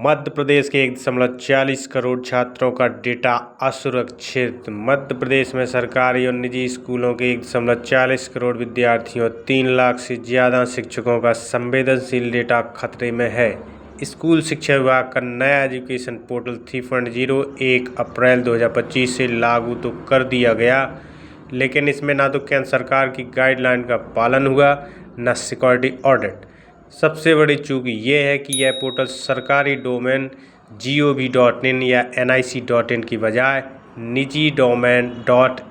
मध्य प्रदेश के 1.40 करोड़ छात्रों का डेटा असुरक्षित। मध्य प्रदेश में सरकारी और निजी स्कूलों के 1.40 करोड़ विद्यार्थियों 3 लाख से ज़्यादा शिक्षकों का संवेदनशील डेटा खतरे में है। स्कूल शिक्षा विभाग का नया एजुकेशन पोर्टल 3.0 1 अप्रैल 2025 से लागू तो कर दिया गया, लेकिन इसमें ना तो केंद्र सरकार की गाइडलाइन का पालन हुआ, न सिक्योरिटी ऑडिट। सबसे बड़ी चूक ये है कि यह पोर्टल सरकारी डोमेन gov.in या nic.in की बजाय निजी डोमेन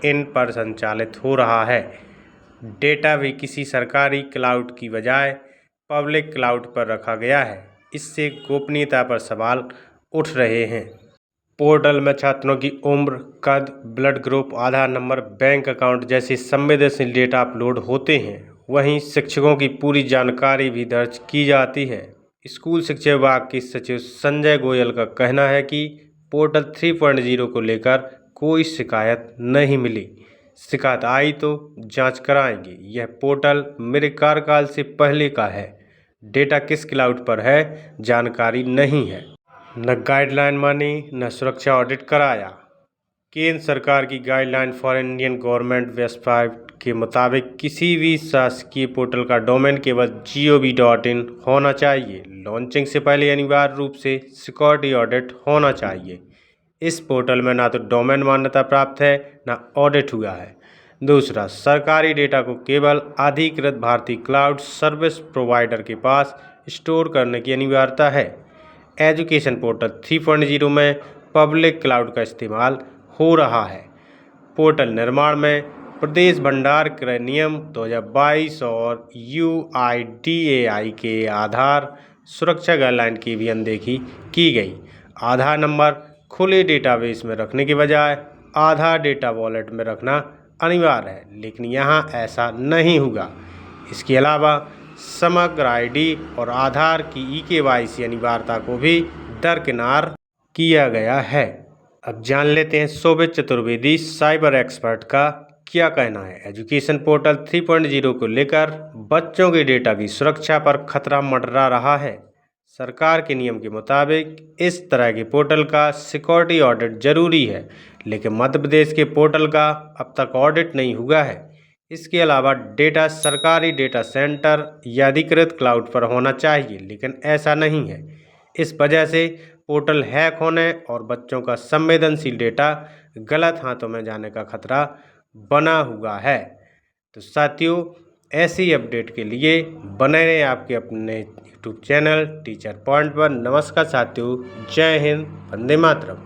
.in पर संचालित हो रहा है। डेटा भी किसी सरकारी क्लाउड की बजाय पब्लिक क्लाउड पर रखा गया है। इससे गोपनीयता पर सवाल उठ रहे हैं। पोर्टल में छात्रों की उम्र, कद, ब्लड ग्रुप, आधार नंबर, बैंक अकाउंट जैसे संवेदनशील डेटा अपलोड होते हैं। वहीं शिक्षकों की पूरी जानकारी भी दर्ज की जाती है। स्कूल शिक्षा विभाग के सचिव संजय गोयल का कहना है कि पोर्टल 3.0 को लेकर कोई शिकायत नहीं मिली। शिकायत आई तो जांच कराएंगे। यह पोर्टल मेरे कार्यकाल से पहले का है। डेटा किस क्लाउड पर है जानकारी नहीं है। न गाइडलाइन मानी, न सुरक्षा ऑडिट कराया। केंद्र सरकार की guideline for Indian government website के मुताबिक किसी भी शासकीय पोर्टल का डोमेन केवल gov.in होना चाहिए। लॉन्चिंग से पहले अनिवार्य रूप से सिक्योरिटी ऑडिट होना चाहिए। इस पोर्टल में ना तो डोमेन मान्यता प्राप्त है, ना ऑडिट हुआ है। दूसरा, सरकारी डेटा को केवल अधिकृत भारतीय क्लाउड सर्विस प्रोवाइडर के पास स्टोर करने की अनिवार्यता है। एजुकेशन पोर्टल 3.0 में पब्लिक क्लाउड का इस्तेमाल हो रहा है। पोर्टल निर्माण में प्रदेश भंडार क्रय नियम 2022 और UIDAI के आधार सुरक्षा गाइडलाइन की भी अनदेखी की गई। आधार नंबर खुले डेटाबेस में रखने के बजाय आधार डेटा वॉलेट में रखना अनिवार्य है, लेकिन यहाँ ऐसा नहीं होगा। इसके अलावा समग्र ID और आधार की eKYC अनिवार्यता को भी दरकिनार किया गया है। अब जान लेते हैं शोभित चतुर्वेदी साइबर एक्सपर्ट का क्या कहना है। एजुकेशन पोर्टल 3.0 को लेकर बच्चों के डेटा की सुरक्षा पर खतरा मंडरा रहा है। सरकार के नियम के मुताबिक इस तरह के पोर्टल का सिक्योरिटी ऑडिट जरूरी है, लेकिन मध्य प्रदेश के पोर्टल का अब तक ऑडिट नहीं हुआ है। इसके अलावा डेटा सरकारी डेटा सेंटर या अधिकृत क्लाउड पर होना चाहिए, लेकिन ऐसा नहीं है। इस वजह से पोर्टल हैक होने और बच्चों का संवेदनशील डेटा गलत हाथों में जाने का खतरा बना हुआ है। तो साथियों, ऐसी अपडेट के लिए बने रहे आपके अपने YouTube चैनल टीचर पॉइंट पर। नमस्कार साथियों, जय हिंद, वंदे मातरम।